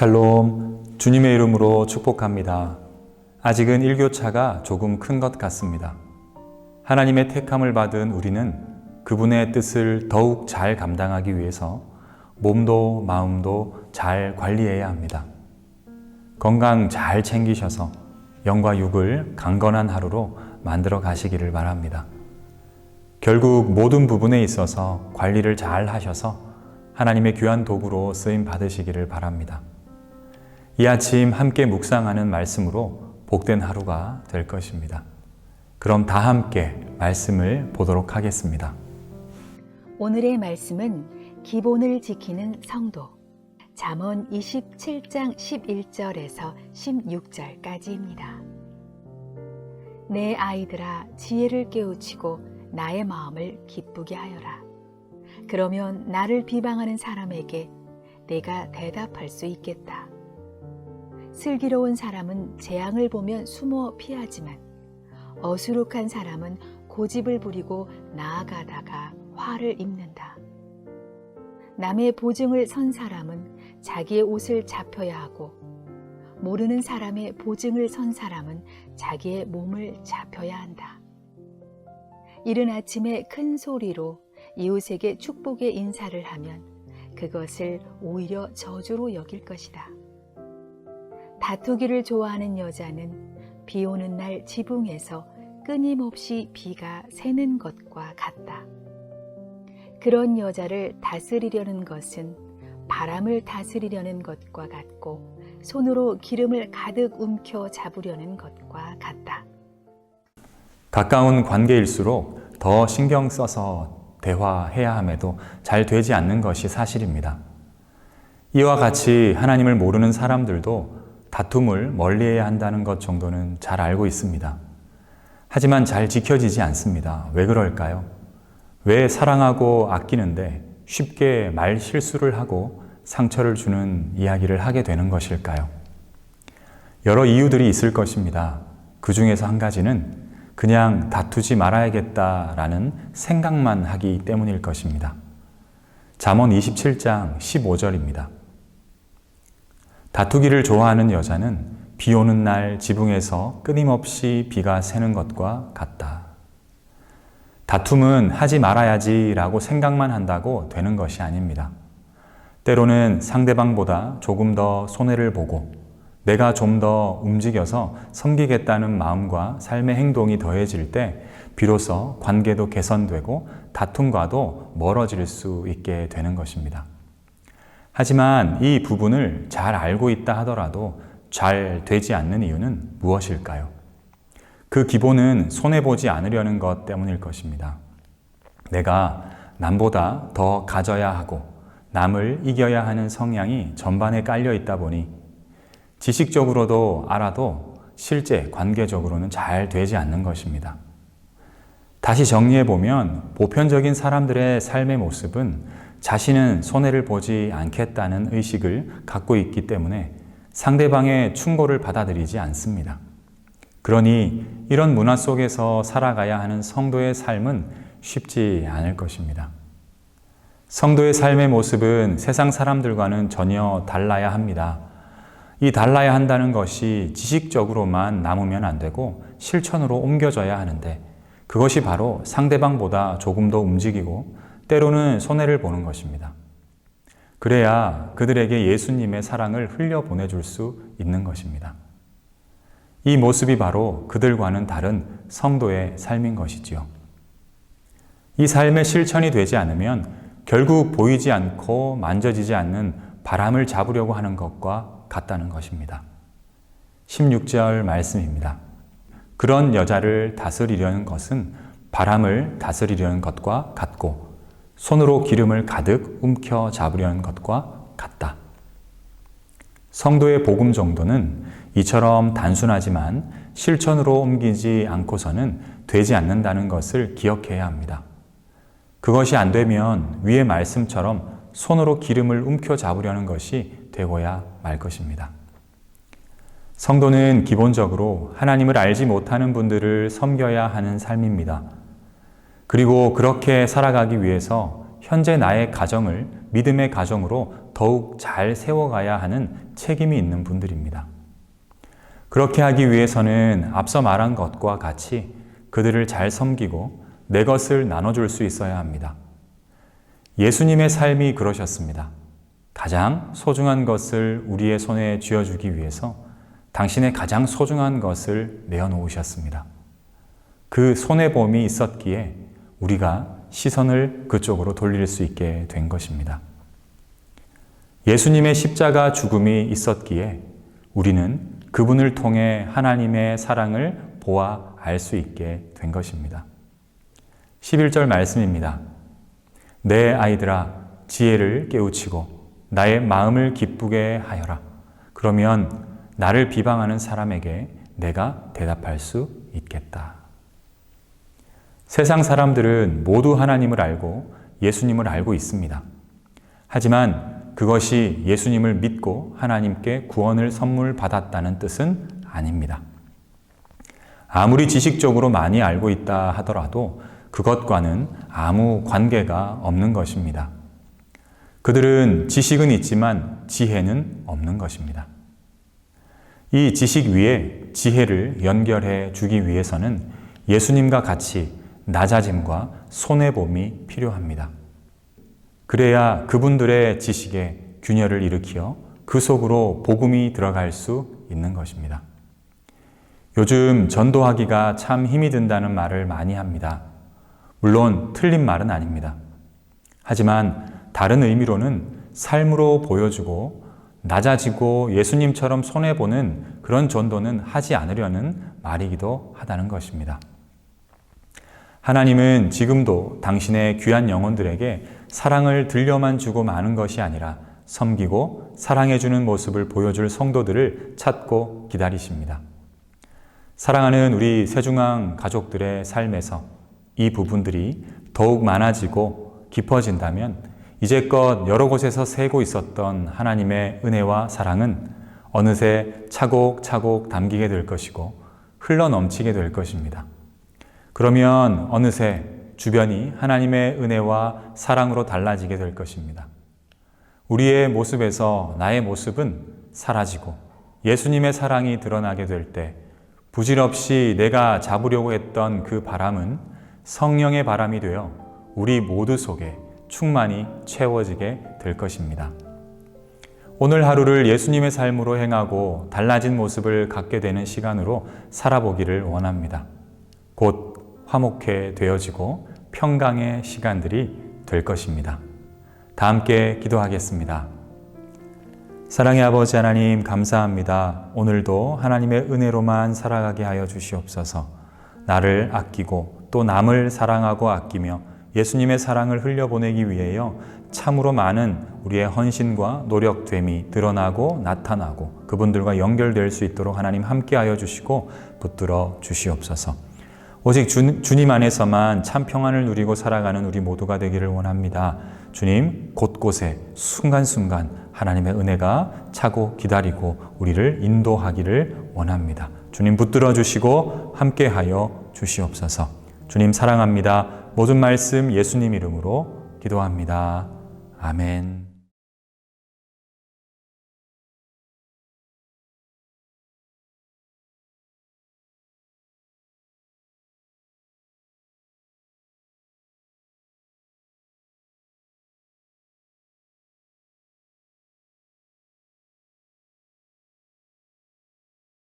샬롬, 주님의 이름으로 축복합니다. 아직은 일교차가 조금 큰 것 같습니다. 하나님의 택함을 받은 우리는 그분의 뜻을 더욱 잘 감당하기 위해서 몸도 마음도 잘 관리해야 합니다. 건강 잘 챙기셔서 영과 육을 강건한 하루로 만들어 가시기를 바랍니다. 결국 모든 부분에 있어서 관리를 잘 하셔서 하나님의 귀한 도구로 쓰임 받으시기를 바랍니다. 이 아침 함께 묵상하는 말씀으로 복된 하루가 될 것입니다. 그럼 다 함께 말씀을 보도록 하겠습니다. 오늘의 말씀은 기본을 지키는 성도, 잠언 27장 11절에서 16절까지입니다. 내 아이들아, 지혜를 깨우치고 나의 마음을 기쁘게 하여라. 그러면 나를 비방하는 사람에게 내가 대답할 수 있겠다. 슬기로운 사람은 재앙을 보면 숨어 피하지만 어수룩한 사람은 고집을 부리고 나아가다가 화를 입는다. 남의 보증을 선 사람은 자기의 옷을 잡혀야 하고 모르는 사람의 보증을 선 사람은 자기의 몸을 잡혀야 한다. 이른 아침에 큰 소리로 이웃에게 축복의 인사를 하면 그것을 오히려 저주로 여길 것이다. 다투기를 좋아하는 여자는 비 오는 날 지붕에서 끊임없이 비가 새는 것과 같다. 그런 여자를 다스리려는 것은 바람을 다스리려는 것과 같고 손으로 기름을 가득 움켜 잡으려는 것과 같다. 가까운 관계일수록 더 신경 써서 대화해야 함에도 잘 되지 않는 것이 사실입니다. 이와 같이 하나님을 모르는 사람들도 다툼을 멀리해야 한다는 것 정도는 잘 알고 있습니다. 하지만 잘 지켜지지 않습니다. 왜 그럴까요? 왜 사랑하고 아끼는데 쉽게 말 실수를 하고 상처를 주는 이야기를 하게 되는 것일까요? 여러 이유들이 있을 것입니다. 그 중에서 한 가지는 그냥 다투지 말아야겠다라는 생각만 하기 때문일 것입니다. 잠언 27장 15절입니다. 다투기를 좋아하는 여자는 비 오는 날 지붕에서 끊임없이 비가 새는 것과 같다. 다툼은 하지 말아야지라고 생각만 한다고 되는 것이 아닙니다. 때로는 상대방보다 조금 더 손해를 보고 내가 좀 더 움직여서 섬기겠다는 마음과 삶의 행동이 더해질 때 비로소 관계도 개선되고 다툼과도 멀어질 수 있게 되는 것입니다. 하지만 이 부분을 잘 알고 있다 하더라도 잘 되지 않는 이유는 무엇일까요? 그 기본은 손해보지 않으려는 것 때문일 것입니다. 내가 남보다 더 가져야 하고 남을 이겨야 하는 성향이 전반에 깔려 있다 보니 지식적으로도 알아도 실제 관계적으로는 잘 되지 않는 것입니다. 다시 정리해보면 보편적인 사람들의 삶의 모습은 자신은 손해를 보지 않겠다는 의식을 갖고 있기 때문에 상대방의 충고를 받아들이지 않습니다. 그러니 이런 문화 속에서 살아가야 하는 성도의 삶은 쉽지 않을 것입니다. 성도의 삶의 모습은 세상 사람들과는 전혀 달라야 합니다. 이 달라야 한다는 것이 지식적으로만 남으면 안 되고 실천으로 옮겨져야 하는데 그것이 바로 상대방보다 조금 더 움직이고 때로는 손해를 보는 것입니다. 그래야 그들에게 예수님의 사랑을 흘려보내줄 수 있는 것입니다. 이 모습이 바로 그들과는 다른 성도의 삶인 것이지요. 이 삶의 실천이 되지 않으면 결국 보이지 않고 만져지지 않는 바람을 잡으려고 하는 것과 같다는 것입니다. 16절 말씀입니다. 그런 여자를 다스리려는 것은 바람을 다스리려는 것과 같고 손으로 기름을 가득 움켜 잡으려는 것과 같다. 성도의 복음 정도는 이처럼 단순하지만 실천으로 옮기지 않고서는 되지 않는다는 것을 기억해야 합니다. 그것이 안 되면 위의 말씀처럼 손으로 기름을 움켜 잡으려는 것이 되고야 말 것입니다. 성도는 기본적으로 하나님을 알지 못하는 분들을 섬겨야 하는 삶입니다. 그리고 그렇게 살아가기 위해서 현재 나의 가정을 믿음의 가정으로 더욱 잘 세워가야 하는 책임이 있는 분들입니다. 그렇게 하기 위해서는 앞서 말한 것과 같이 그들을 잘 섬기고 내 것을 나눠줄 수 있어야 합니다. 예수님의 삶이 그러셨습니다. 가장 소중한 것을 우리의 손에 쥐어주기 위해서 당신의 가장 소중한 것을 내어놓으셨습니다. 그 손해봄이 있었기에 우리가 시선을 그쪽으로 돌릴 수 있게 된 것입니다. 예수님의 십자가 죽음이 있었기에 우리는 그분을 통해 하나님의 사랑을 보아 알 수 있게 된 것입니다. 11절 말씀입니다. 내 아이들아, 지혜를 깨우치고 나의 마음을 기쁘게 하여라. 그러면 나를 비방하는 사람에게 내가 대답할 수 있겠다. 세상 사람들은 모두 하나님을 알고 예수님을 알고 있습니다. 하지만 그것이 예수님을 믿고 하나님께 구원을 선물 받았다는 뜻은 아닙니다. 아무리 지식적으로 많이 알고 있다 하더라도 그것과는 아무 관계가 없는 것입니다. 그들은 지식은 있지만 지혜는 없는 것입니다. 이 지식 위에 지혜를 연결해 주기 위해서는 예수님과 같이 낮아짐과 손해봄이 필요합니다. 그래야 그분들의 지식에 균열을 일으켜 그 속으로 복음이 들어갈 수 있는 것입니다. 요즘 전도하기가 참 힘이 든다는 말을 많이 합니다. 물론 틀린 말은 아닙니다. 하지만 다른 의미로는 삶으로 보여주고 낮아지고 예수님처럼 손해보는 그런 전도는 하지 않으려는 말이기도 하다는 것입니다. 하나님은 지금도 당신의 귀한 영혼들에게 사랑을 들려만 주고 마는 것이 아니라 섬기고 사랑해주는 모습을 보여줄 성도들을 찾고 기다리십니다. 사랑하는 우리 세중앙 가족들의 삶에서 이 부분들이 더욱 많아지고 깊어진다면 이제껏 여러 곳에서 새고 있었던 하나님의 은혜와 사랑은 어느새 차곡차곡 담기게 될 것이고 흘러넘치게 될 것입니다. 그러면 어느새 주변이 하나님의 은혜와 사랑으로 달라지게 될 것입니다. 우리의 모습에서 나의 모습은 사라지고 예수님의 사랑이 드러나게 될 때 부질없이 내가 잡으려고 했던 그 바람은 성령의 바람이 되어 우리 모두 속에 충만히 채워지게 될 것입니다. 오늘 하루를 예수님의 삶으로 행하고 달라진 모습을 갖게 되는 시간으로 살아보기를 원합니다. 곧 화목해 되어지고 평강의 시간들이 될 것입니다. 다 함께 기도하겠습니다. 사랑의 아버지 하나님 감사합니다. 오늘도 하나님의 은혜로만 살아가게 하여 주시옵소서. 나를 아끼고 또 남을 사랑하고 아끼며 예수님의 사랑을 흘려보내기 위하여 참으로 많은 우리의 헌신과 노력됨이 드러나고 나타나고 그분들과 연결될 수 있도록 하나님 함께하여 주시고 붙들어 주시옵소서. 오직 주님 안에서만 참 평안을 누리고 살아가는 우리 모두가 되기를 원합니다. 주님 곳곳에 순간순간 하나님의 은혜가 차고 기다리고 우리를 인도하기를 원합니다. 주님 붙들어 주시고 함께하여 주시옵소서. 주님 사랑합니다. 모든 말씀 예수님 이름으로 기도합니다. 아멘.